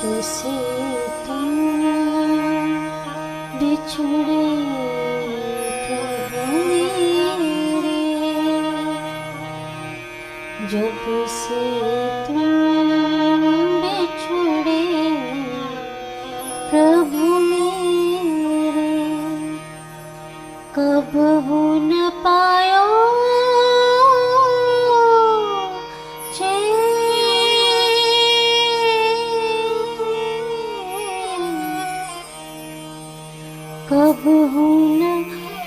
से तुम बिछुड़े प्रभु मेरे, जब से तुम बिछुड़े प्रभु मेरे, कबहू न पायो कबहू न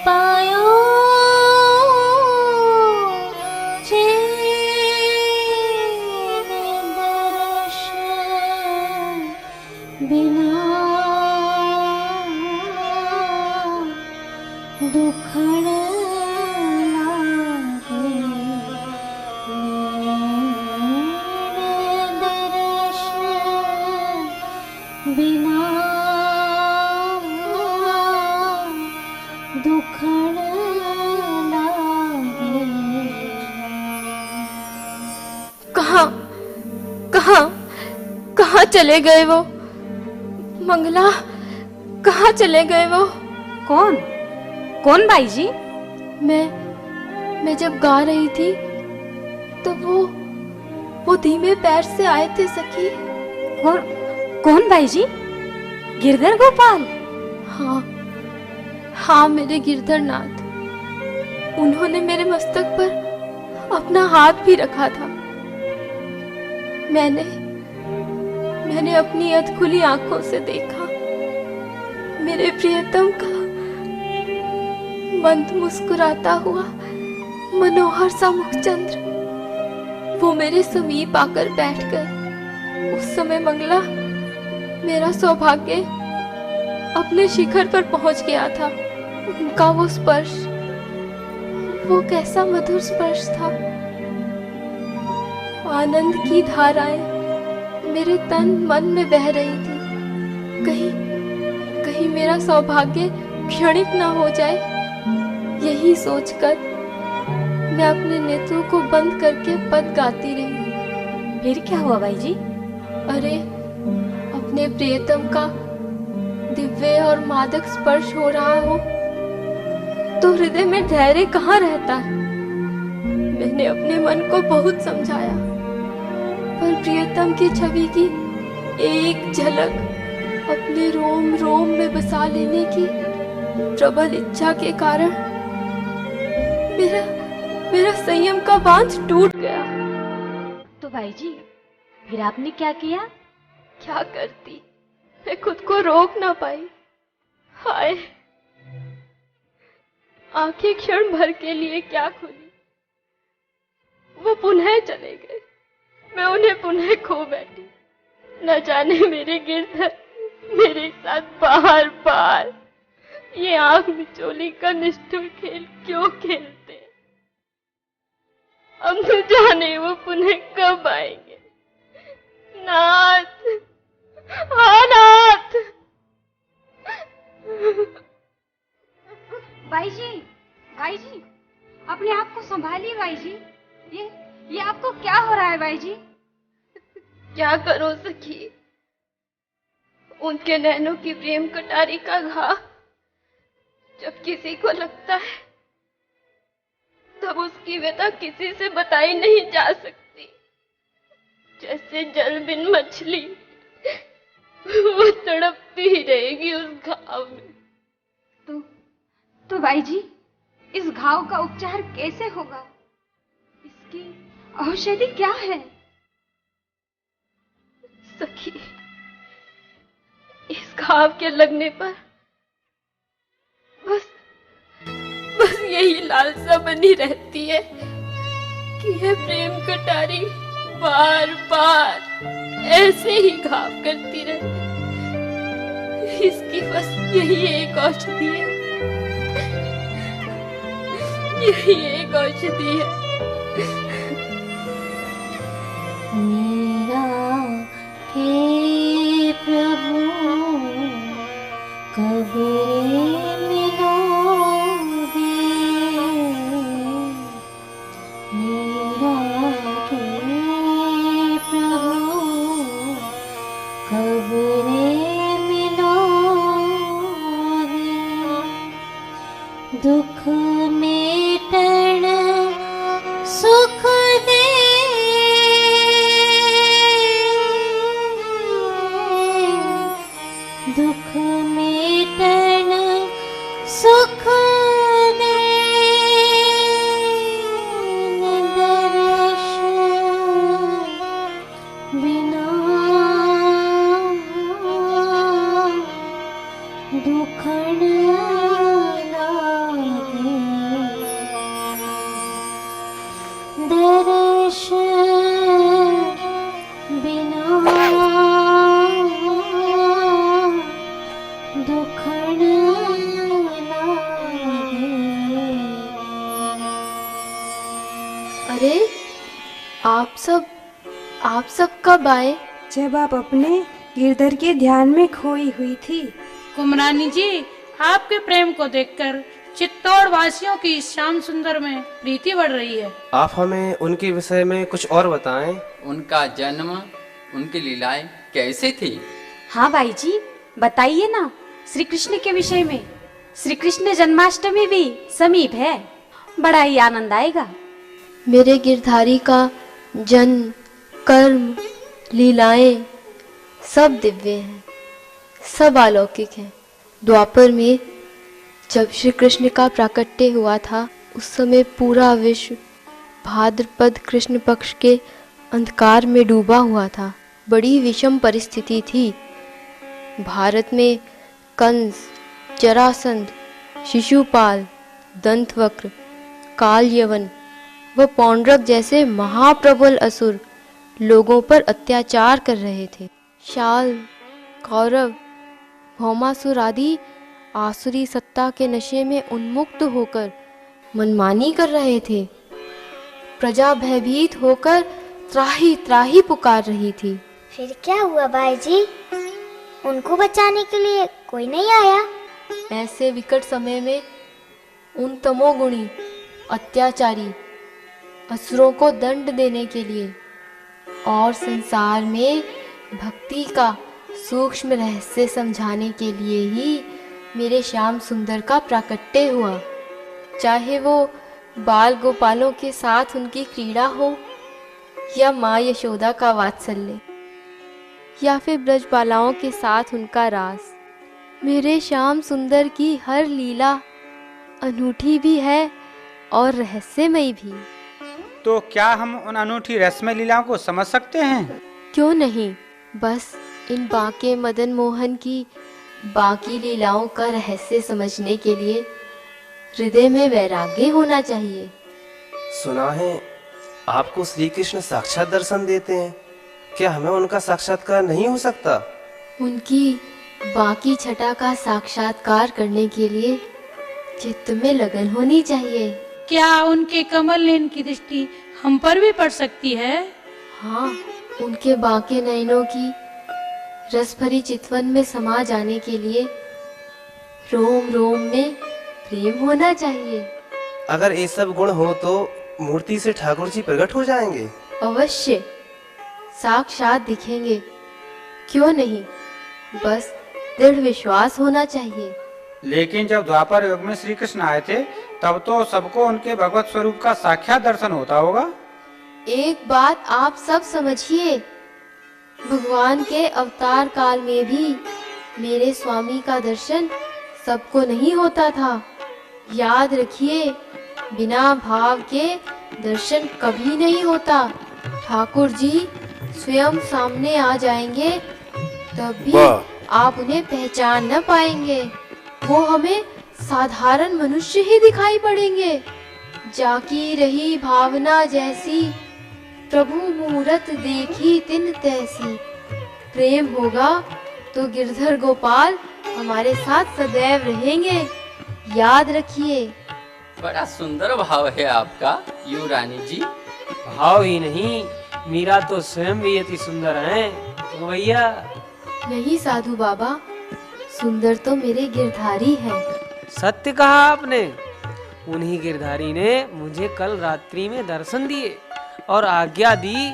पायो चैन दर्शन बिना, दुखड़ लागे नैन दर्शन बिना, दुखड़ लागे। कहाँ कहाँ कहाँ चले गए वो? मंगला, कहाँ चले गए वो? कौन कौन भाई जी? मैं जब गा रही थी तो वो धीमे पैर से आए थे सखी। कौन भाई जी? गिरधर गोपाल? हाँ, मेरे गिरधरनाथ। उन्होंने मेरे मस्तक पर अपना हाथ भी रखा था। मैंने अपनी अधखुली आंखों से देखा मेरे प्रियतम का मंद मुस्कुराता हुआ मनोहर सा मुखचंद्र। वो मेरे समीप आकर बैठ गए। उस समय मंगला, मेरा सौभाग्य अपने शिखर पर पहुंच गया था। उनका वो स्पर्श, वो कैसा मधुर स्पर्श था। आनंद की धाराएं मेरे तन मन में बह रही थी। कहीं मेरा सौभाग्य क्षणिक ना हो जाए, यही सोचकर मैं अपने नेत्रों को बंद करके पद गाती रही। फिर क्या हुआ भाई जी? अरे, अपने प्रियतम का दिव्य और मादक स्पर्श हो रहा हो तो हृदय में धैर्य कहाँ रहता है। मैंने अपने मन को बहुत समझाया, पर प्रियतम की छवि की एक झलक अपने रोम रोम में बसा लेने की प्रबल इच्छा के कारण मेरा संयम का बांध टूट गया। तो भाई जी, फिर आपने क्या किया? क्या करती, मैं खुद को रोक ना पाई। हाय, आंखें क्षण भर के लिए क्या खुली, वो पुनः चले गए। मैं उन्हें पुनः खो बैठी। न जाने मेरे गिरधर मेरे साथ बार बार ये आंख मिचोली का निष्ठुर खेल क्यों खेलते हैं। अब न जाने वो पुनः कब आएंगे। नाथ, हाँ नाथ। भाई जी, अपने आप को संभालिए भाई जी। ये आपको क्या हो रहा है भाई जी? क्या करो सखी, उनके नैनों की प्रेम कटारी का घाव जब किसी को लगता है तब उसकी व्यथा किसी से बताई नहीं जा सकती। जैसे जल बिन मछली वो तड़पती ही रहेगी उस घाव में। तो भाई जी, इस घाव का उपचार कैसे होगा? इसकी औषधि क्या है? सखी, इस घाव के लगने पर बस यही लालसा बनी रहती है कि यह प्रेम कटारी बार बार ऐसे ही घाव करती रहे। इसकी बस यही एक औषधि है, यही एक औषधि है। मेरा हे प्रभु कब मिलोगे, मेरा हे प्रभु कब दुख मेटण सुख दे, दुख मेटण सुख दे, दर्श बिना दुखण लागे, दर्श बिना दुखण लागे। अरे आप सब कब आए? जब आप अपने गिरधर के ध्यान में खोई हुई थी। कुमरानी जी, आपके प्रेम को देखकर चित्तौड़ वासियों की श्याम सुंदर में प्रीति बढ़ रही है। आप हमें उनके विषय में कुछ और बताएं। उनका जन्म, उनकी लीलाएं कैसे थी? हाँ भाई जी, बताइए ना श्री कृष्ण के विषय में। श्री कृष्ण जन्माष्टमी भी समीप है, बड़ा ही आनंद आएगा। मेरे गिरधारी का जन्म, कर्म, लीलाएं सब दिव्य हैं, सब अलौकिक हैं। द्वापर में जब श्री कृष्ण का प्राकट्य हुआ था, उस समय पूरा विश्व भाद्रपद कृष्ण पक्ष के अंधकार में डूबा हुआ था। बड़ी विषम परिस्थिति थी। भारत में कंस, जरासंध, शिशुपाल, दंतवक्र, काल यवन व पौंड्रक जैसे महाप्रबल असुर लोगों पर अत्याचार कर रहे थे। शाल, कौरव, भौमासुर आदि आसुरी सत्ता के नशे में उन्मुक्त होकर मनमानी कर रहे थे। प्रजा भयभीत होकर त्राही त्राही पुकार रही थी। फिर क्या हुआ भाई जी? उनको बचाने के लिए कोई नहीं आया? ऐसे विकट समय में उन तमोगुणी अत्याचारी असुरों को दंड देने के लिए और संसार में भक्ति का सूक्ष्म रहस्य समझाने के लिए ही मेरे श्याम सुंदर का प्राकट्य हुआ। चाहे वो बाल गोपालों के साथ उनकी क्रीड़ा हो, या माँ यशोदा का वात्सल्य, या फिर ब्रजबालाओं के साथ उनका रास। मेरे श्याम सुंदर की हर लीला अनूठी भी है और रहस्यमयी भी। तो क्या हम उन अनूठी रसमय लीलाओं को समझ सकते हैं? क्यों नहीं, बस इन बाके मदन मोहन की बाकी लीलाओं का रहस्य समझने के लिए हृदय में वैराग्य होना चाहिए। सुना है आपको श्री कृष्ण साक्षात दर्शन देते हैं, क्या हमें उनका साक्षात्कार नहीं हो सकता? उनकी बाकी छटा का साक्षात्कार करने के लिए चित्त में लगन होनी चाहिए। क्या उनके कमल नयन की दृष्टि हम पर भी पड़ सकती है? हाँ, उनके बाके नयनों की रस भरी चितवन में समा जाने के लिए रोम रोम में प्रेम होना चाहिए। अगर ये सब गुण हो तो मूर्ति से ठाकुर जी प्रकट हो जाएंगे। अवश्य साक्षात दिखेंगे, क्यों नहीं, बस दृढ़ विश्वास होना चाहिए। लेकिन जब द्वापर युग में श्री कृष्ण आए थे, तब तो सबको उनके भगवत स्वरूप का साक्षात दर्शन होता होगा। एक बात आप सब समझिए, भगवान के अवतार काल में भी मेरे स्वामी का दर्शन सबको नहीं होता था। याद रखिए, बिना भाव के दर्शन कभी नहीं होता। ठाकुर जी स्वयं सामने आ जाएंगे, तब भी आप उन्हें पहचान न पाएंगे। वो हमें साधारण मनुष्य ही दिखाई पड़ेंगे। जाकी रही भावना जैसी, प्रभु मूरत देखी तिन तैसी। प्रेम होगा तो गिरधर गोपाल हमारे साथ सदैव रहेंगे, याद रखिए। बड़ा सुंदर भाव है आपका यू रानी जी। भाव ही नहीं, मीरा तो स्वयं भी अति सुंदर हैं। तो भैया नहीं साधु बाबा, सुंदर तो मेरे गिरधारी हैं। सत्य कहा आपने। उन्हीं गिरधारी ने मुझे कल रात्रि में दर्शन दिए और आज्ञा दी,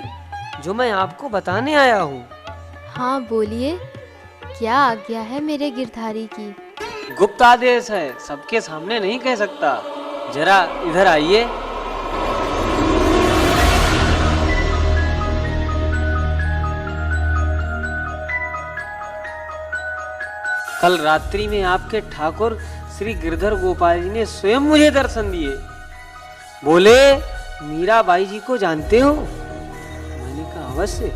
जो मैं आपको बताने आया हूँ। हाँ बोलिए, क्या आज्ञा है मेरे गिरधारी की? गुप्त आदेश है, सबके सामने नहीं कह सकता। जरा इधर आइए। कल रात्रि में आपके ठाकुर श्री गिरधर गोपाल जी ने स्वयं मुझे दर्शन दिए। बोले मीराबाई जी को जानते हो? मैंने कहा अवश्य।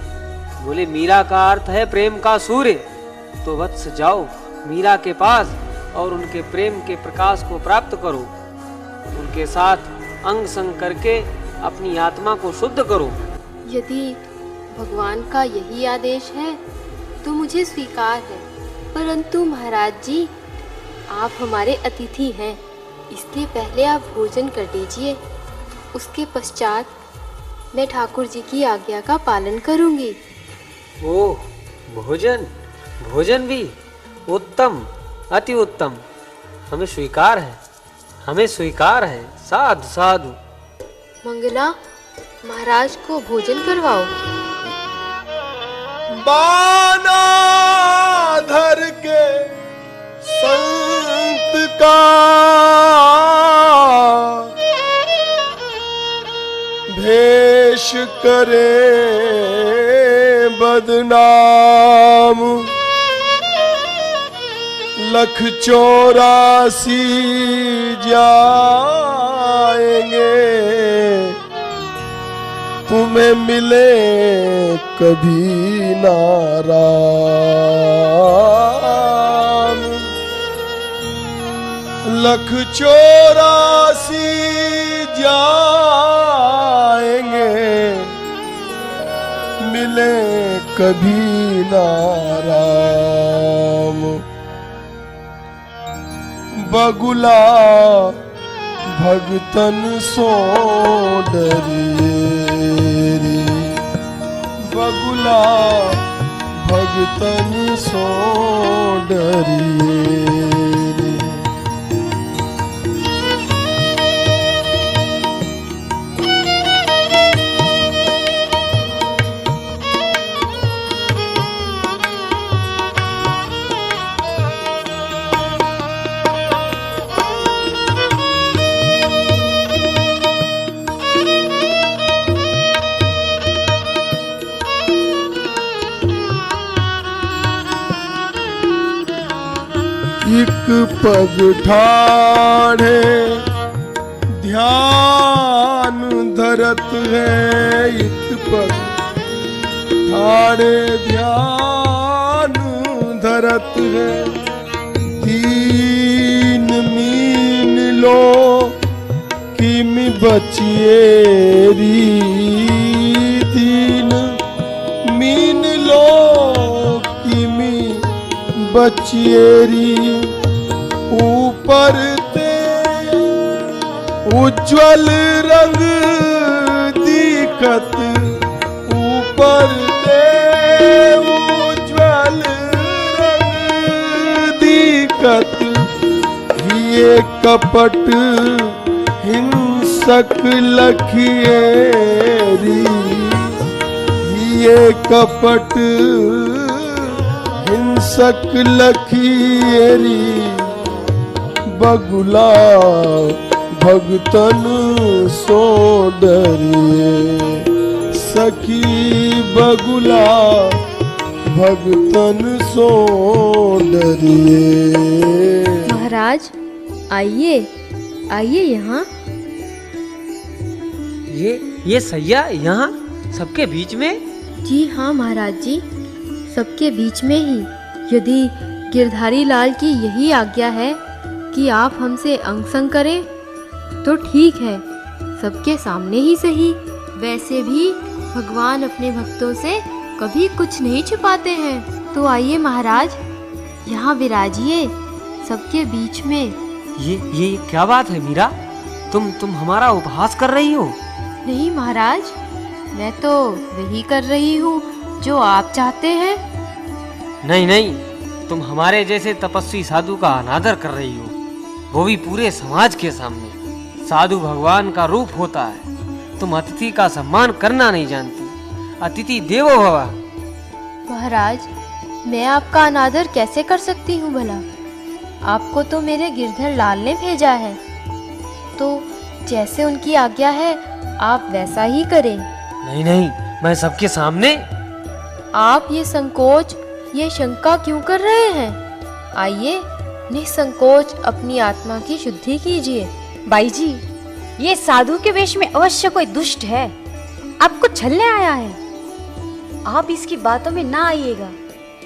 बोले मीरा का अर्थ है प्रेम का सूर्य, तो वत्स जाओ मीरा के पास और उनके प्रेम के प्रकाश को प्राप्त करो। उनके साथ अंग संग करके अपनी आत्मा को शुद्ध करो। यदि भगवान का यही आदेश है तो मुझे स्वीकार है, परंतु महाराज जी आप हमारे अतिथि हैं, इसलिए पहले आप भोजन कर लीजिए, उसके पश्चात मैं ठाकुर जी की आज्ञा का पालन करूंगी। ओह, भोजन भोजन भी उत्तम, अति उत्तम। हमें स्वीकार है, हमें स्वीकार है। साधु साधु। मंगला, महाराज को भोजन करवाओ। बाना धर के संत का भेष करे बदनाम, 184 जाएंगे तुम्हें मिले कभी ना राम। 184 जाएंगे मिले कभी ना राम। बगुला भगतन सो डरिए, बगुला भगतन सो डरिए। एक पग ठाढ़े ध्यान धरत है, एक पग ठाढ़े ध्यान धरत है। 3 मीन लो किमि बचिएरी, 3 मीन लो किमि बचिएरी। ऊपर ते उज्ज्वल रंग दिखत, ऊपर ते उज्ज्वल रंग दिखत। ये कपट हिंसक लखिएरी, ये कपट हिंसक लखिएरी। बगुला भगतन सो डरिए, सखी बगुला भगतन सो डरिए। महाराज आइए आइए यहाँ। ये सैया यहाँ सबके बीच में? जी हाँ महाराज जी, सबके बीच में ही। यदि गिरधारी लाल की यही आज्ञा है कि आप हमसे अंग संग करें तो ठीक है, सबके सामने ही सही। वैसे भी भगवान अपने भक्तों से कभी कुछ नहीं छुपाते हैं। तो आइए महाराज, यहाँ विराजिए सबके बीच में। ये क्या बात है मीरा? तुम हमारा उपहास कर रही हो? नहीं महाराज, मैं तो वही कर रही हूँ जो आप चाहते हैं। नहीं, तुम हमारे जैसे तपस्वी साधु का अनादर कर रही हो, वो भी पूरे समाज के सामने। साधु भगवान का रूप होता है। तुम अतिथि का सम्मान करना नहीं जानती। अतिथि देवो भव। महाराज, मैं आपका अनादर कैसे कर सकती हूँ भला? आपको तो मेरे गिरधर लाल ने भेजा है, तो जैसे उनकी आज्ञा है आप वैसा ही करें। नहीं नहीं, मैं सबके सामने। आप ये संकोच, ये शंका क्यों कर रहे हैं? आइए निसंकोच अपनी आत्मा की शुद्धि कीजिए। बाई जी, ये साधु के वेश में अवश्य कोई दुष्ट है, आपको छलने आया है। आप इसकी बातों में ना आइएगा।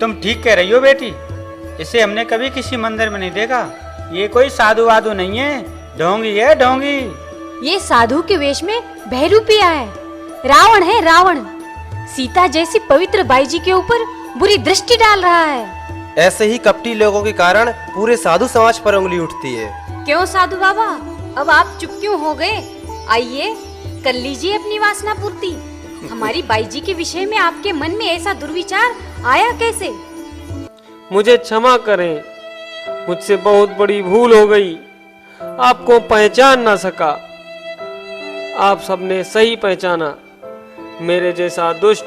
तुम ठीक कह रही हो बेटी, इसे हमने कभी किसी मंदिर में नहीं देखा। ये कोई साधु वाधु नहीं है, ढोंगी है ढोंगी। ये साधु के वेश में बहरूपिया है, रावण है रावण। सीता जैसी पवित्र बाई जी के ऊपर बुरी दृष्टि डाल रहा है। ऐसे ही कपटी लोगों के कारण पूरे साधु समाज पर उंगली उठती है। क्यों साधु बाबा, अब आप चुप क्यों हो गए? आइए कर लीजिए अपनी वासना पूर्ति। हमारी बाई जी के विषय में आपके मन में ऐसा दुर्विचार आया कैसे? मुझे क्षमा करें, मुझसे बहुत बड़ी भूल हो गई। आपको पहचान ना सका। आप सबने सही पहचाना। मेरे जैसा दुष्ट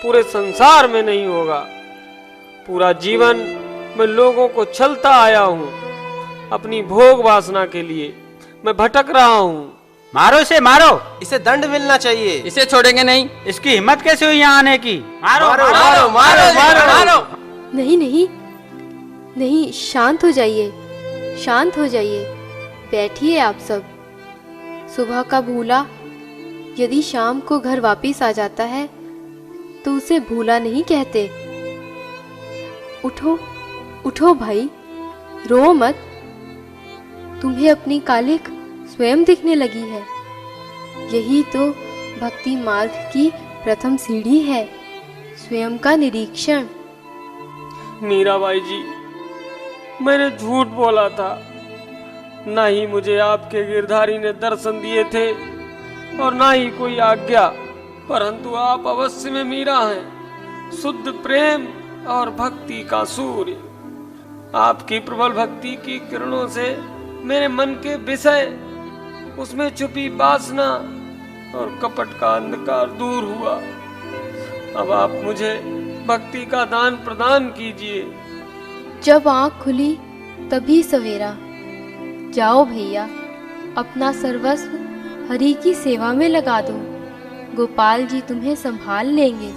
पूरे संसार में नहीं होगा। पूरा जीवन मैं लोगों को छलता आया हूँ। अपनी भोग वासना के लिए मैं भटक रहा हूँ। मारो इसे, मारो। इसे दंड मिलना चाहिए। इसे छोड़ेंगे नहीं। इसकी हिम्मत कैसे हुई यहाँ आने की? मारो मारो मारो मारो, मारो, मारो। नहीं नहीं नहीं, शांत हो जाइए, शांत हो जाइए। बैठिए आप सब। सुबह का भूला यदि शाम को घर वापिस आ जाता है तो उसे भूला नहीं कहते। उठो उठो भाई, रो मत। तुम्हें अपनी कालिक स्वयं दिखने लगी है। यही तो भक्ति मार्ग की प्रथम सीढ़ी है, स्वयं का निरीक्षण। मीराबाई जी, मैंने झूठ बोला था। ना ही मुझे आपके गिरधारी ने दर्शन दिए थे और ना ही कोई आज्ञा, परंतु आप अवश्य में मीरा हैं, शुद्ध प्रेम और भक्ति का सूर्य। आपकी प्रबल भक्ति की किरणों से मेरे मन के विषय, उसमें छुपी वासना और कपट का अंधकार दूर हुआ। अब आप मुझे भक्ति का दान प्रदान कीजिए। जब आंख खुली तभी सवेरा। जाओ भैया, अपना सर्वस्व हरि की सेवा में लगा दो। गोपाल जी तुम्हें संभाल लेंगे।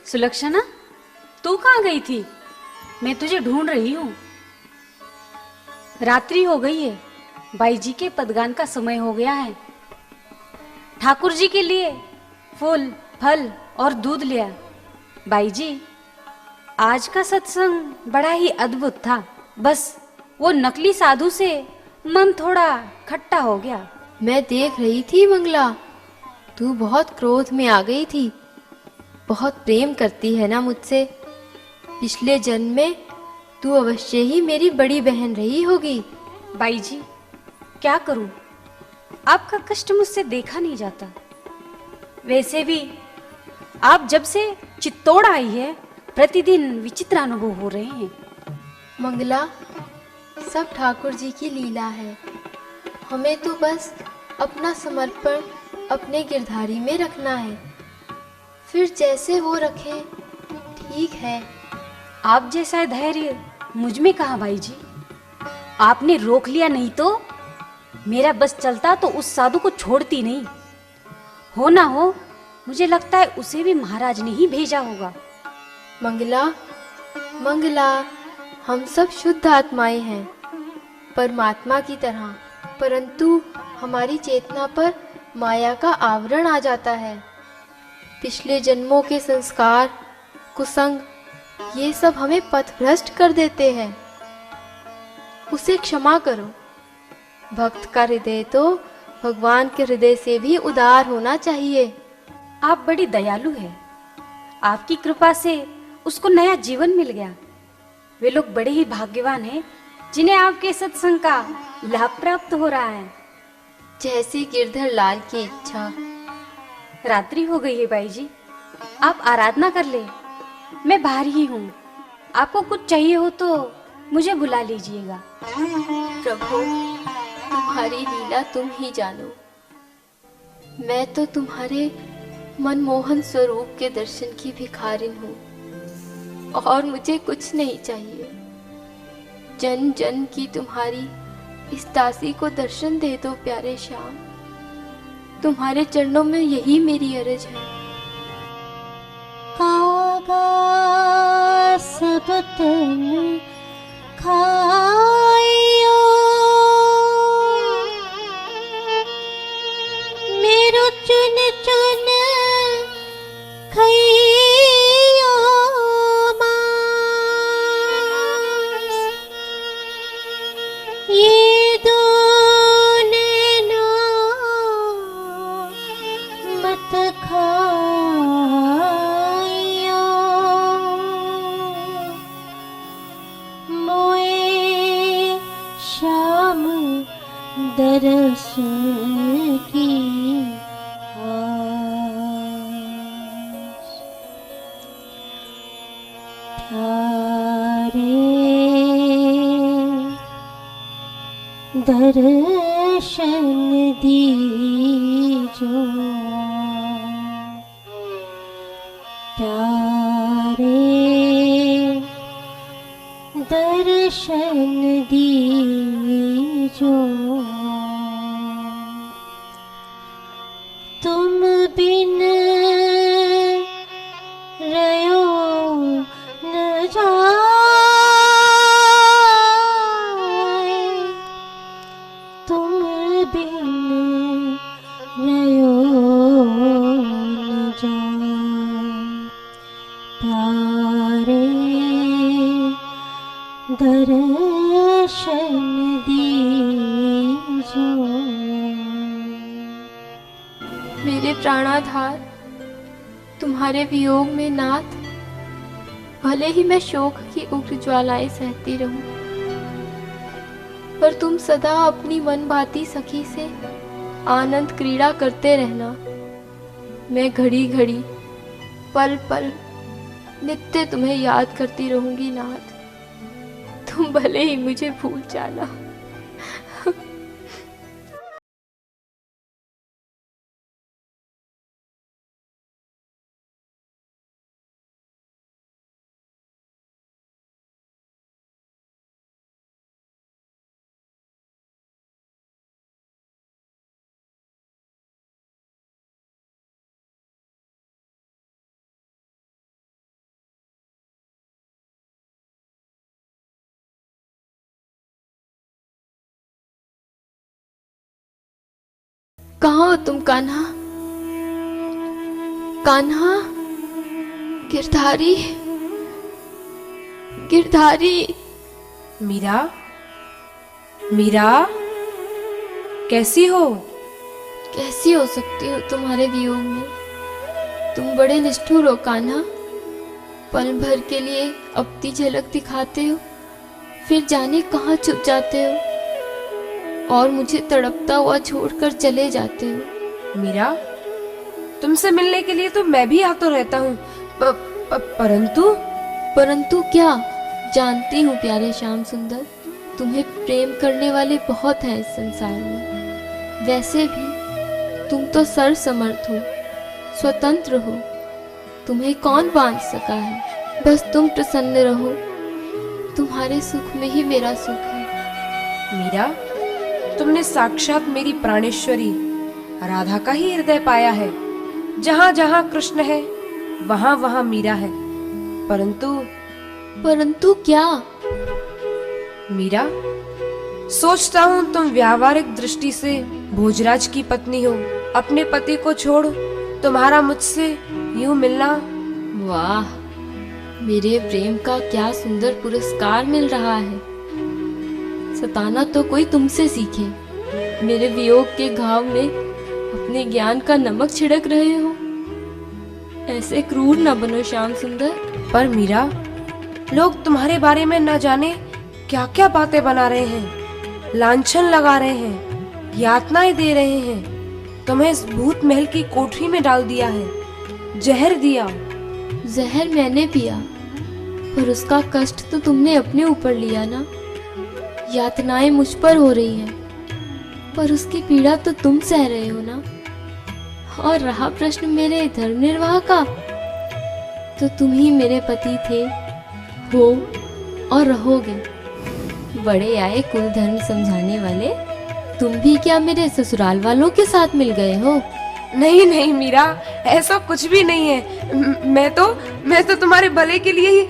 सुलक्षणा, तू कहाँ गई थी? मैं तुझे ढूंढ रही हूँ। रात्रि हो गई है, बाई जी के पदगान का समय हो गया है। ठाकुर जी के लिए फूल, फल और दूध लिया। बाई जी, आज का सत्संग बड़ा ही अद्भुत था। बस वो नकली साधु से मन थोड़ा खट्टा हो गया। मैं देख रही थी मंगला, तू बहुत क्रोध में आ गई थी। बहुत प्रेम करती है ना मुझसे। पिछले जन्म में तू अवश्य ही मेरी बड़ी बहन रही होगी। बाई जी, क्या करूं, आपका कष्ट मुझसे देखा नहीं जाता। वैसे भी आप जब से चित्तौड़ आई है, प्रतिदिन विचित्र अनुभव हो रहे हैं। मंगला, सब ठाकुर जी की लीला है। हमें तो बस अपना समर्पण अपने गिरधारी में रखना है, फिर जैसे वो रखे ठीक है। आप जैसा धैर्य मुझ में कहा भाई जी। आपने रोक लिया, नहीं तो मेरा बस चलता तो उस साधु को छोड़ती नहीं। हो ना हो, मुझे लगता है उसे भी महाराज ने ही भेजा होगा। मंगला, मंगला, हम सब शुद्ध आत्माएं हैं, परमात्मा की तरह, परंतु हमारी चेतना पर माया का आवरण आ जाता है। पिछले जन्मों के संस्कार, कुसंग, ये सब हमें पथभ्रष्ट कर देते हैं। उसे क्षमा करो। भक्त का हृदय तो भगवान के हृदय से भी उदार होना चाहिए। आप बड़ी दयालु हैं। आपकी कृपा से उसको नया जीवन मिल गया। वे लोग बड़े ही भाग्यवान हैं जिन्हें आपके सत्संग का लाभ प्राप्त हो रहा है। जैसी गिरधर लाल की इच्छा। रात्रि हो गई है बाई जी, आप आराधना कर ले। मैं बाहर ही हूँ, आपको कुछ चाहिए हो तो मुझे बुला लीजिएगा। प्रभु, तुम्हारी लीला तुम ही जानो। मैं तो तुम्हारे मनमोहन स्वरूप के दर्शन की भिखारिन हूँ और मुझे कुछ नहीं चाहिए। जन जन की तुम्हारी इस दासी को दर्शन दे दो प्यारे श्याम। तुम्हारे चरणों में यही मेरी अर्ज है। कागा सब तन खायो, मेरो चुन चुन खइयो मांस। ये दोने ना मत खाइयो, मोए श्याम दरस की आस। थारे दर्शन दीजो, प्यारे दर्शन दीजो। तुम बिन रयो न जाए, तुम बिन रयो न जाए। प्यारे दर्शन दीजो। मेरे प्राणाधार, तुम्हारे वियोग में नाथ, भले ही मैं शोक की उग्र ज्वालाएं सहती रहूं, पर तुम सदा अपनी मनभाती सखी से आनंद क्रीड़ा करते रहना। मैं घड़ी घड़ी, पल पल नित्य तुम्हें याद करती रहूंगी नाथ। तुम भले ही मुझे भूल जाना। कहाँ हो तुम कान्हा? कान्हा, गिरधारी, गिरधारी। मीरा, मीरा, कैसी हो? कैसी हो सकती हो तुम्हारे वियोग में? तुम बड़े निष्ठुर हो कान्हा। पल भर के लिए अपनी झलक दिखाते हो, फिर जाने कहाँ छुप जाते हो और मुझे तड़पता हुआ छोड़कर चले जाते हो। मीरा, तुमसे मिलने के लिए तो मैं भी आता रहता हूँ, परंतु क्या? जानती हूँ प्यारे श्याम सुंदर, तुम्हें प्रेम करने वाले बहुत हैं इस संसार में। वैसे भी तुम तो सर्वसमर्थ हो, स्वतंत्र हो, तुम्हें कौन बांध सका है? बस तुम प्रसन्न रहो, तुम्हारे सुख में ही मेरा सुख है। मीरा, तुमने साक्षात मेरी प्राणेश्वरी राधा का ही हृदय पाया है। जहाँ जहाँ कृष्ण है वहाँ वहाँ मीरा है। परंतु क्या? मीरा, सोचता हूँ तुम व्यावहारिक दृष्टि से भोजराज की पत्नी हो। अपने पति को छोड़ तुम्हारा मुझसे यूं मिलना। वाह, मेरे प्रेम का क्या सुंदर पुरस्कार मिल रहा है। सताना तो कोई तुमसे सीखे। मेरे वियोग के घाव में अपने ज्ञान का नमक छिड़क रहे हो। ऐसे क्रूर न बनो श्याम सुंदर। पर मीरा, लोग तुम्हारे बारे में न जाने क्या क्या बातें बना रहे हैं, लांछन लगा रहे हैं, यातनाएं दे रहे हैं। तुम्हें इस भूत महल की कोठरी में डाल दिया है, जहर दिया। जहर मैंने पिया, पर उसका कष्ट तो तुमने अपने ऊपर लिया ना। यातनाएं मुझ पर हो रही हैं, पर उसकी पीड़ा तो तुम सह रहे हो ना। और रहा प्रश्न मेरे धर्म निर्वाह का, तो तुम ही मेरे पति थे, हो और रहोगे। बड़े आए कुल धर्म समझाने वाले। तुम भी क्या मेरे ससुराल वालों के साथ मिल गए हो? नहीं नहीं मीरा, ऐसा कुछ भी नहीं है। मैं तो तुम्हारे भले के लिए ही।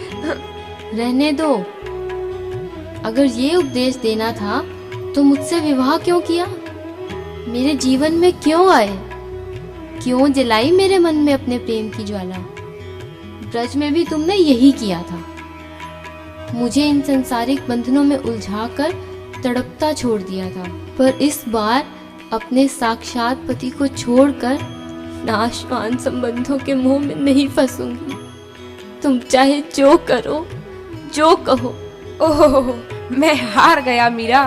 रहने दो। अगर ये उपदेश देना था तो मुझसे विवाह क्यों किया? मेरे जीवन में क्यों आए? क्यों जलाई मेरे मन में अपने प्रेम की ज्वाला? ब्रज में भी तुमने यही किया था। मुझे इन संसारिक बंधनों में उलझाकर तड़पता छोड़ दिया था, पर इस बार अपने साक्षात पति को छोड़कर नाशवान संबंधों के मोह में नहीं फंसूंगी। तुम चाहे जो करो, जो कहो। ओह, मैं हार गया मीरा।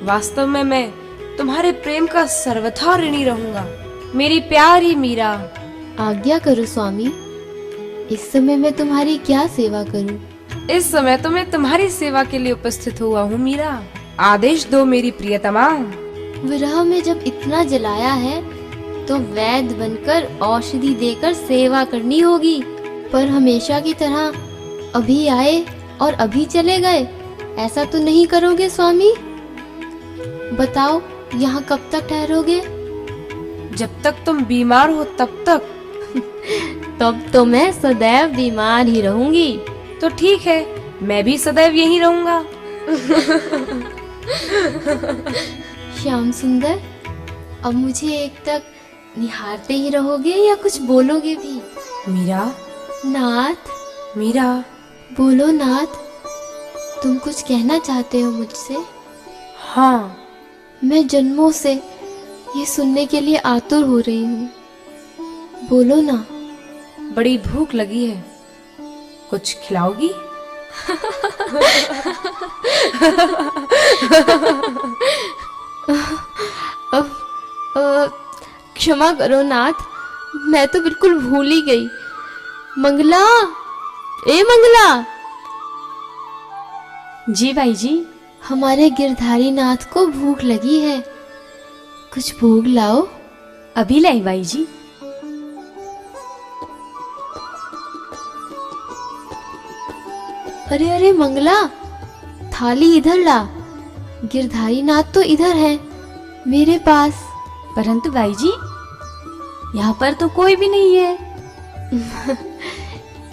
वास्तव में मैं तुम्हारे प्रेम का सर्वथा ऋणी रहूंगा, मेरी प्यारी मीरा। आज्ञा करो स्वामी, इस समय मैं तुम्हारी क्या सेवा करूं? इस समय तो मैं तुम्हारी सेवा के लिए उपस्थित हुआ हूँ मीरा। आदेश दो मेरी प्रियतमा। विरह में जब इतना जलाया है तो वैद्य बनकर औषधि देकर सेवा करनी होगी। पर हमेशा की तरह अभी आए और अभी चले गए, ऐसा तो नहीं करोगे स्वामी? बताओ, यहाँ कब तक ठहरोगे? जब तक तुम बीमार हो तब तक। तब तो मैं सदैव बीमार ही रहूंगी। तो ठीक है, मैं भी सदैव यहीं रहूंगा। श्याम सुंदर, अब मुझे एक तक निहारते ही रहोगे या कुछ बोलोगे भी? मीरा। नाथ। मीरा। बोलो नाथ, तुम कुछ कहना चाहते हो मुझसे? हाँ। मैं जन्मों से ये सुनने के लिए आतुर हो रही हूँ। बोलो ना। बड़ी भूख लगी है, कुछ खिलाओगी? क्षमा करो नाथ, मैं तो बिल्कुल भूल ही गई। मंगला, ए मंगला। जी भाई जी। हमारे गिरधारी नाथ को भूख लगी है, कुछ भोग लाओ। अभी लाई भाई जी। अरे अरे मंगला, थाली इधर ला। गिरधारी नाथ तो इधर है मेरे पास। परंतु भाई जी, यहाँ पर तो कोई भी नहीं है।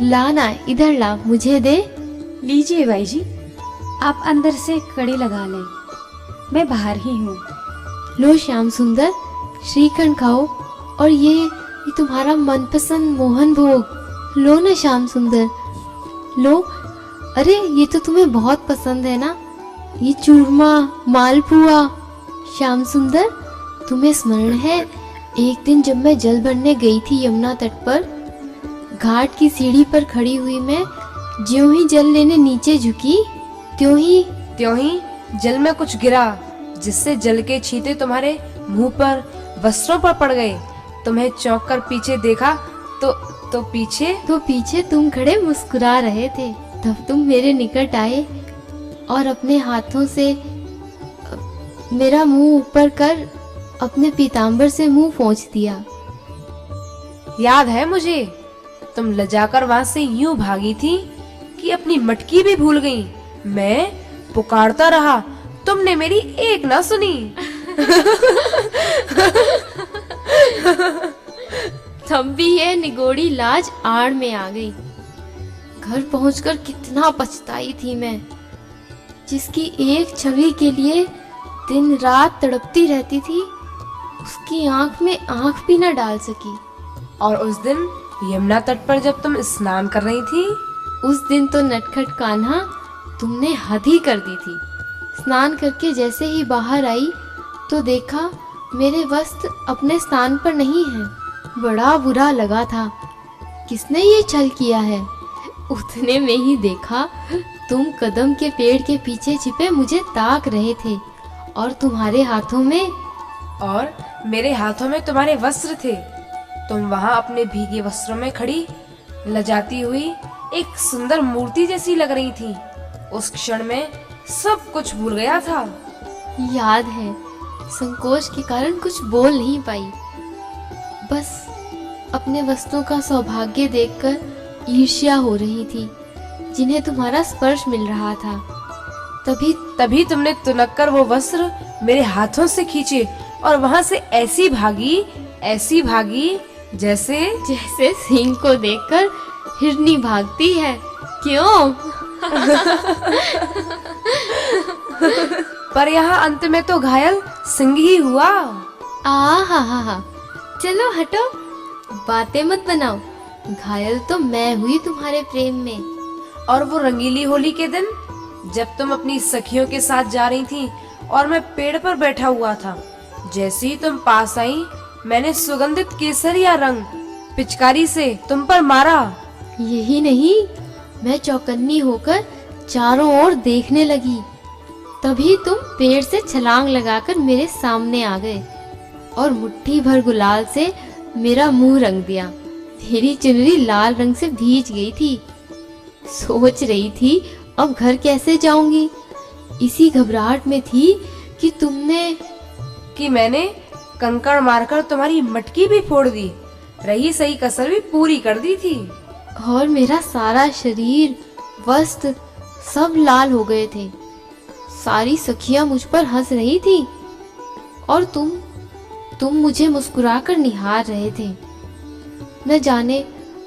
ला ना, इधर ला, मुझे दे। लीजिए भाई जी, आप अंदर से कड़ी लगा लें, मैं बाहर ही हूँ। लो श्याम सुंदर, श्रीखंड खाओ, और ये तुम्हारा मनपसंद मोहन भोग। लो ना श्याम सुंदर, लो। अरे ये तो तुम्हें बहुत पसंद है ना, ये चूरमा, मालपुआ। श्याम सुंदर, तुम्हें स्मरण है एक दिन जब मैं जल भरने गई थी यमुना तट पर, घाट की सीढ़ी पर खड़ी हुई मैं ज्यों ही जल लेने नीचे झुकी, त्यों ही जल में कुछ गिरा, जिससे जल के छींटे तुम्हारे मुंह पर, वस्त्रों पर पड़ गए। तुम्हें चौंक कर पीछे देखा तो पीछे तुम खड़े मुस्कुरा रहे थे। तब तुम मेरे निकट आए और अपने हाथों से मेरा मुंह ऊपर कर अपने पीतांबर से मुंह पोंछ दिया। याद है मुझे, तुम लजाकर वहां से यूं भागी थी कि अपनी मटकी भी भूल गई। मैं पुकारता रहा, तुमने मेरी एक ना सुनी। तब भी ये निगोड़ी लाज आड़ में आ गई। घर पहुंचकर कितना पछताई थी मैं, जिसकी एक छवि के लिए दिन रात तड़पती रहती थी, उसकी आंख में आंख भी न डाल सकी। और उस दिन यमुना तट पर जब तुम स्नान कर रही थी, उस दिन तो नटखट कान्हा तुमने हद ही कर दी थी। स्नान करके जैसे ही बाहर आई तो देखा मेरे वस्त्र अपने स्थान पर नहीं हैं। बड़ा बुरा लगा था, किसने ये छल किया है। उतने में ही देखा तुम कदम के पेड़ के पीछे छिपे मुझे ताक रहे थे, और तुम्हारे हाथों में और मेरे हाथों में तुम्हारे वस्त्र थे। तुम वहां अपने भीगे वस्त्रों में खड़ी लजाती हुई एक सुंदर मूर्ति जैसी लग रही थी। उस क्षण में सब कुछ भूल गया था। याद है, संकोच के कारण कुछ बोल नहीं पाई। बस अपने वस्त्रों का सौभाग्य देखकर ईर्ष्या हो रही थी, जिन्हें तुम्हारा स्पर्श मिल रहा था। तभी तुमने तुनक कर वो वस्त्र मेरे हाथों से खींचे और वहां से ऐसी भागी जैसे सिंह को देखकर हिरनी भागती है। क्यों? पर यहाँ अंत में तो घायल सिंह ही हुआ। हा, चलो हटो, बातें मत बनाओ। घायल तो मैं हुई तुम्हारे प्रेम में। और वो रंगीली होली के दिन जब तुम अपनी सखियों के साथ जा रही थी और मैं पेड़ पर बैठा हुआ था, जैसे ही तुम पास आई मैंने सुगंधित केसरिया रंग पिचकारी से तुम पर मारा। यही नहीं, मैं चौकन्नी होकर चारों ओर देखने लगी। तभी तुम पेड़ से छलांग लगाकर मेरे सामने आ गए और मुट्ठी भर गुलाल से मेरा मुंह रंग दिया। मेरी चुनरी लाल रंग से भीज गई थी। सोच रही थी अब घर कैसे जाऊंगी। इसी घबराहट में थी कि मैंने कंकड़ मारकर तुम्हारी मटकी भी फोड़ दी, रही सही कसर भी पूरी कर दी थी। और मेरा सारा शरीर, वस्त्र सब लाल हो गए थे। सारी सखियां मुझ पर हंस रही थी और तुम मुझे मुस्कुराकर निहार रहे थे। न जाने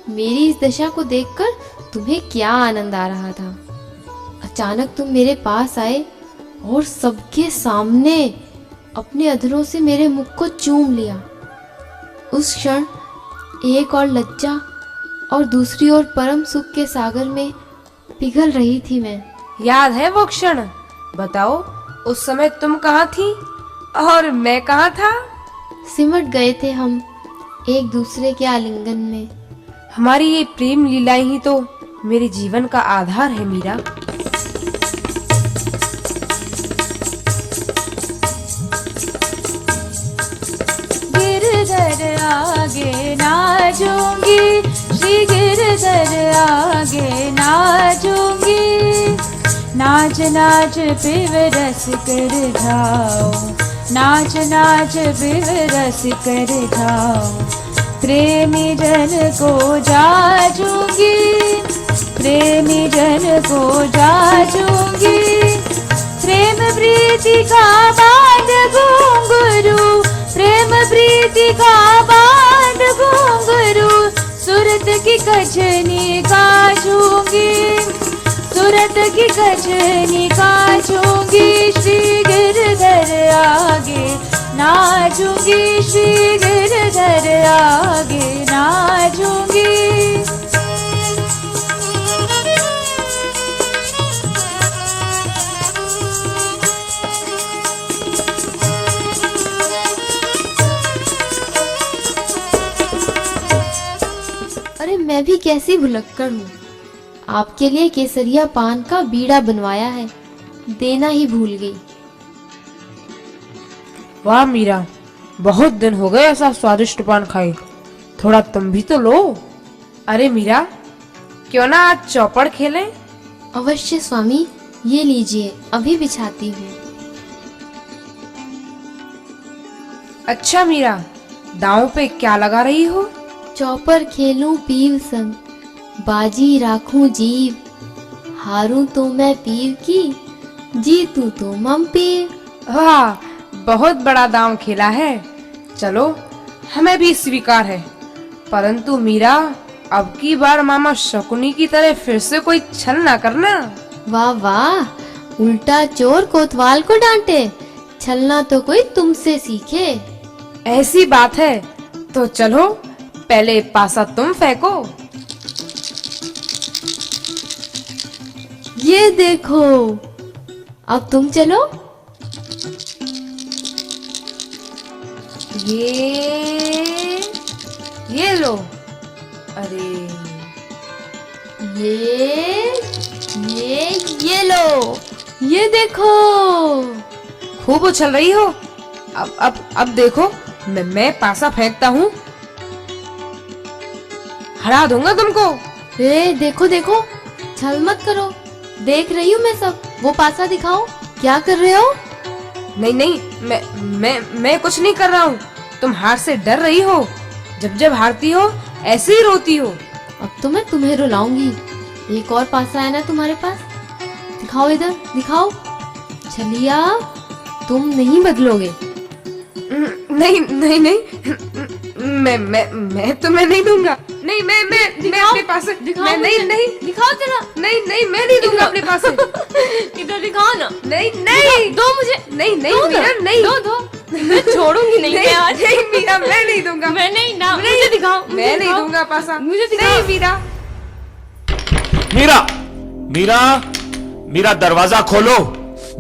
मेरी इस दशा को देखकर तुम्हें क्या आनंद आ रहा था। अचानक तुम मेरे पास आए और सबके सामने अपने अधरों से मेरे मुख को चूम लिया। उस क्षण एक और लज्जा और दूसरी ओर परम सुख के सागर में पिघल रही थी मैं। याद है वो क्षण? बताओ, उस समय तुम कहाँ थी और मैं कहाँ था? सिमट गए थे हम एक दूसरे के आलिंगन में। हमारी ये प्रेम लीलाएं ही तो मेरे जीवन का आधार है मीरा। गिरधर आगे नाचूंगी, श्री गिरधर आगे नाचूंगी। नाच नाच पिव रस कर जाओ, नाच नाच पिव रस कर जाओ। प्रेमी जन को जाचूंगी, प्रेमी जन को जाचूंगी। प्रेम प्रीति का बांध घुंघरू, प्रेम प्रीति का बांध घुंघरू। सूरत की कजनी काजूंगी, सूरत की कजनी काजूंगी। श्री गिरधर आगे नाचूंगी, श्री गिरधर आगे नाचूंगी। अरे मैं भी कैसी भुलक्कड़ हूँ, आपके लिए केसरिया पान का बीड़ा बनवाया है, देना ही भूल गई। वाह मीरा, बहुत दिन हो गए ऐसा स्वादिष्ट पान खाए, थोड़ा तुम भी तो लो। अरे मीरा, क्यों ना आज चौपड़ खेलें? अवश्य स्वामी, ये लीजिए, अभी बिछाती हूँ। अच्छा मीरा, दांव पे क्या लगा रही हो? चौपर खेलूं पीव संग, बाजी राखूं जीव। हारूं तो मैं पीव की, जीतूं तो मम पीव। वाह, बहुत बड़ा दांव खेला है। चलो, हमें भी स्वीकार है। परंतु मीरा, अब की बार मामा शकुनी की तरह फिर से कोई छल ना करना। वाह वाह, उल्टा चोर कोतवाल को डांटे। छलना तो कोई तुमसे सीखे। ऐसी बात है तो चलो, पहले पासा तुम फेंको। ये देखो, अब तुम चलो। ये लो। अरे ये लो, ये देखो। खूब उछल रही हो। अब देखो, मैं पासा फेंकता हूँ, हरा दूंगा तुमको। देखो देखो, छल मत करो, देख रही हूँ मैं सब। वो पासा दिखाओ, क्या कर रहे हो? नहीं नहीं, मैं कुछ नहीं कर रहा हूँ। तुम हार से डर रही हो। जब हारती हो ऐसे ही रोती हो। अब तो मैं तुम्हें रुलाऊंगी। एक और पासा है ना तुम्हारे पास? दिखाओ, इधर दिखाओ। छलिया, तुम नहीं बदलोगे। नहीं नहीं नहीं, मैं तुम्हें नहीं दूंगा। नहीं, मैं अपने पास दिखाओ। नहीं दिखाओ जरा। नहीं, मैं नहीं दूंगा अपने पास। इधर दिखाओ ना। नहीं दो मुझे। नहीं मीरा, नहीं दो। मैं छोड़ूंगी नहीं। मैं आज नहीं मीरा, मैं नहीं दूंगा। मैं नहीं ना, मुझे दिखाओ। मैं नहीं दूंगा पासा। मुझे दिखाओ। नहीं मीरा। मीरा, दरवाजा खोलो।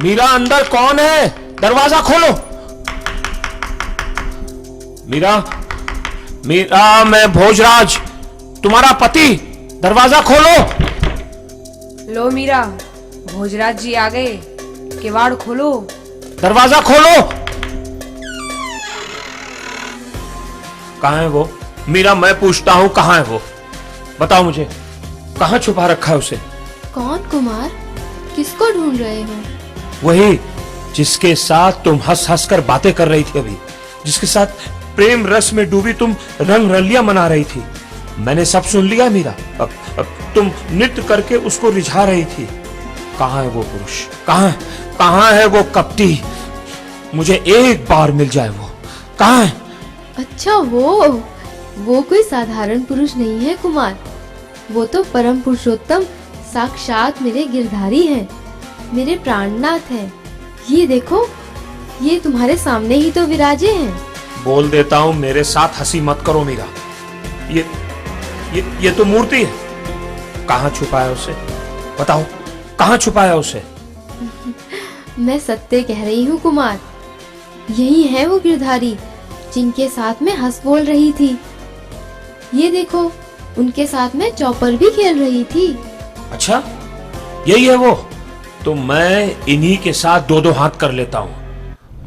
मीरा, अंदर कौन है? दरवाजा खोलो। मीरा, मैं भोजराज, तुम्हारा पति। दरवाजा खोलो। लो मीरा, भोजराज जी आ गए। किवाड़ खोलो। दरवाजा खोलो। कहाँ है वो? मीरा, मैं पूछता हूँ, कहाँ है वो? बताओ मुझे, कहाँ छुपा रखा है उसे? कौन कुमार? किसको ढूंढ रहे हो? वही जिसके साथ तुम हंस कर बातें कर रही थी अभी, जिसके साथ प्रेम रस में डूबी तुम रंग रलियां मना रही थी। मैंने सब सुन लिया मीरा। अब तुम नृत्य करके उसको रिझा रही थी। कहाँ है वो पुरुष? कहाँ है वो कपटी? मुझे एक बार मिल जाए वो। कहाँ है? अच्छा, वो कोई साधारण पुरुष नहीं है कुमार। वो तो परम पुरुषोत्तम, साक्षात मेरे गिरधारी हैं, मेरे प्राणनाथ हैं। ये देखो, ये तुम्हारे सामने ही तो विराजे हैं। बोल देता हूँ, मेरे साथ हंसी मत करो मीरा। ये तो मूर्ति है। कहाँ छुपाया उसे? बताओ, कहाँ छुपाया उसे? मैं सत्य कह रही हूँ कुमार। यही है वो गिरधारी जिनके साथ में हंस बोल रही थी। ये देखो, उनके साथ में चौपर भी खेल रही थी। अच्छा, यही है वो? तो मैं इन्हीं के साथ दो हाथ कर लेता हूँ।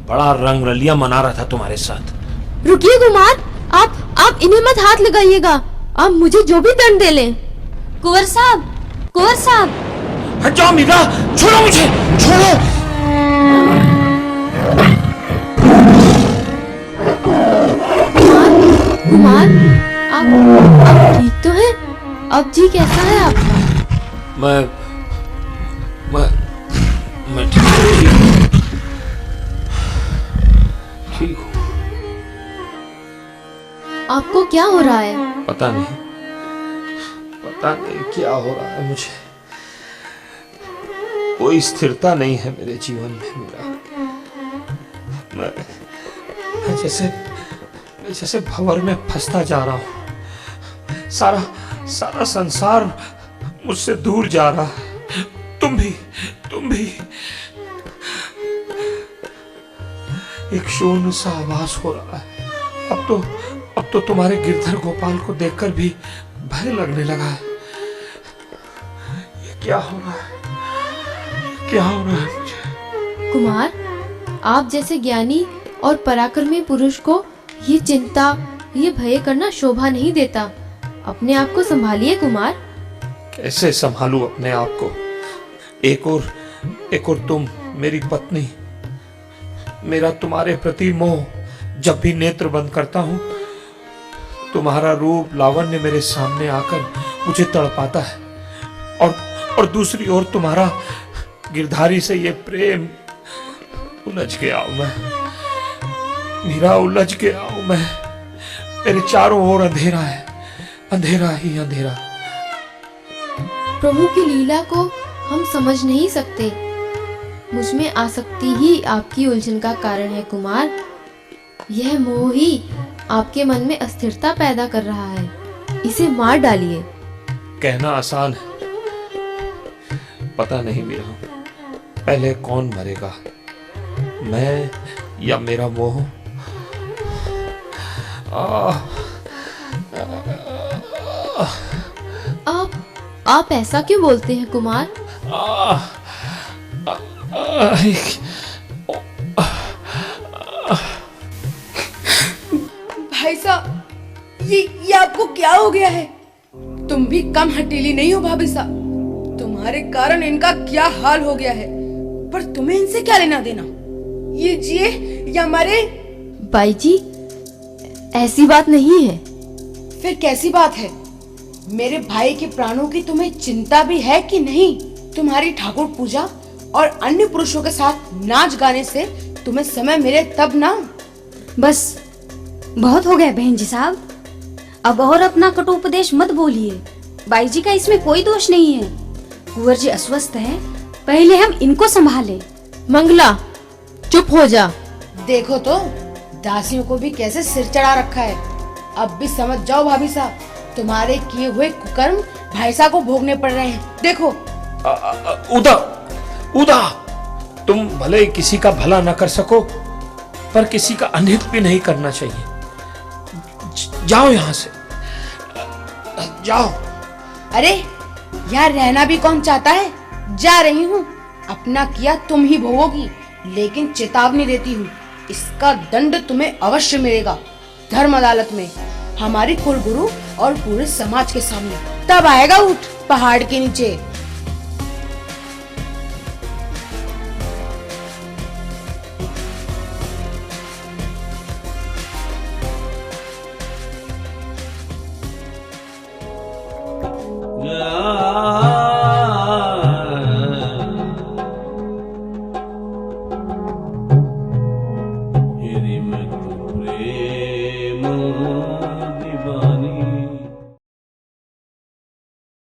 बड़ा रंग रलियां मना रहा था तुम्हारे साथ। रुकिए कुमार, आप इन्हें मत हाथ लगाइएगा। आप मुझे जो भी दंड दे लें। कुंवर साहब। हट जाओ मीरा, छोड़ो मुझे, छोड़ो। कुमार, आप ठीक तो हैं? अब जी कैसा है आपका? मैं ठीक हूँ। आपको क्या हो रहा है? पता नहीं क्या हो रहा है मुझे। कोई स्थिरता नहीं है मेरे जीवन में मेरा। मैं जैसे भंवर में फंसता जा रहा हूँ। सारा संसार मुझसे दूर जा रहा है। तुम भी। एक शून्य सा आभास हो रहा है। अब तो तुम्हारे गिरधर गोपाल को देखकर भी भय लगने लगा है। ये क्या हो रहा है मुझे? कुमार, आप जैसे ज्ञानी और पराक्रमी पुरुष को ये चिंता, ये भय करना शोभा नहीं देता। अपने आप को संभालिए कुमार। कैसे संभालूं अपने आप को? एक और तुम मेरी पत्नी। मेरा तुम्हारे प्रति मोह। जब भी नेत्र बंद करता हूं, तुम्हारा रूप लावण्य मेरे सामने आकर मुझे तड़पाता है। और दूसरी ओर तुम्हारा गिरधारी से ये प्रेम। उलझ गया हूं मैं मीरा, उलझ गया हूं मैं। मेरे चारों ओर अंधेरा है। अंधेरा ही अंधेरा। प्रभु की लीला को हम समझ नहीं सकते। मुझ में आसक्ति ही आपकी उलझन का कारण है कुमार। यह मोह ही आपके मन में अस्थिरता पैदा कर रहा है। इसे मार डालिए। कहना आसान है, पता नहीं मीरा, पहले कौन मरेगा, मैं या मेरा मोह? आप ऐसा क्यों बोलते हैं कुमार? भाई साहब, ये आपको क्या हो गया है? तुम भी कम हटीली नहीं हो भाभी साहब। तुम्हारे कारण इनका क्या हाल हो गया है, पर तुम्हें इनसे क्या लेना देना? ये जिए या मरे। बाई जी, ऐसी बात नहीं है। फिर कैसी बात है? मेरे भाई के प्राणों की तुम्हें चिंता भी है कि नहीं? तुम्हारी ठाकुर पूजा और अन्य पुरुषों के साथ नाच गाने से तुम्हें समय मिले तब ना। बस बहुत हो गया बहन जी साहब, अब और अपना कटुपदेश मत बोलिए। बाई जी का इसमें कोई दोष नहीं है। कुंवर जी अस्वस्थ है, पहले हम इनको संभालें। मंगला, चुप हो जा। देखो तो दासियों को भी कैसे सिर चढ़ा रखा है। अब भी समझ जाओ भाभी साहब, तुम्हारे किए हुए कुकर्म भाई साहब को भोगने पड़ रहे हैं। देखो। उदा, उदा, तुम भले ही किसी का भला न कर सको, पर किसी का अनहित भी नहीं करना चाहिए। जाओ यहाँ से, जाओ। अरे यहाँ रहना भी कौन चाहता है? जा रही हूँ। अपना किया तुम ही भोगोगी, लेकिन चेतावनी देती हूँ, इसका दंड तुम्हें अवश्य मिलेगा। धर्म अदालत में, हमारी कुलगुरु और पूरे समाज के सामने। तब आएगा ऊँट पहाड़ के नीचे। यदि मैं